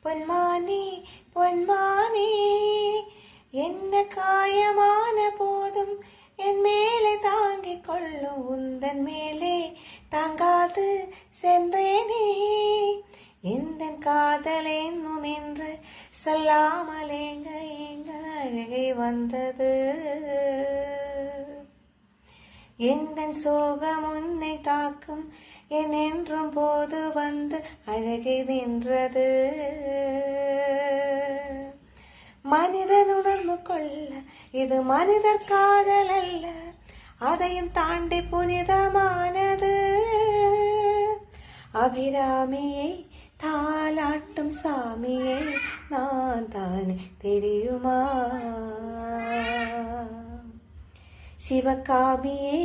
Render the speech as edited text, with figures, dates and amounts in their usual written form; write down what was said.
பொன்மானே பொன்மானே, என்ன காயமான போதும் என் மேலே தாங்கிக் கொள்ளும் உந்தன் மேலே தாங்காது சென்றேனே. எந்தன் காதல் என்னும் என்று சொல்லாமல் எங்க எங்க அழகை வந்தது. எந்தன் சோகம் உன்னை தாக்கும் என் என்றும் போது வந்து அழகை நின்றது. மனிதன் உணர்ந்து கொள்ள இது மனிதர் காதல் அல்ல, அதையும் தாண்டி புனிதமானது. அபிராமியை தாலாட்டும் சாமியை நான் தான் தெரியுமா? சிவகாமியை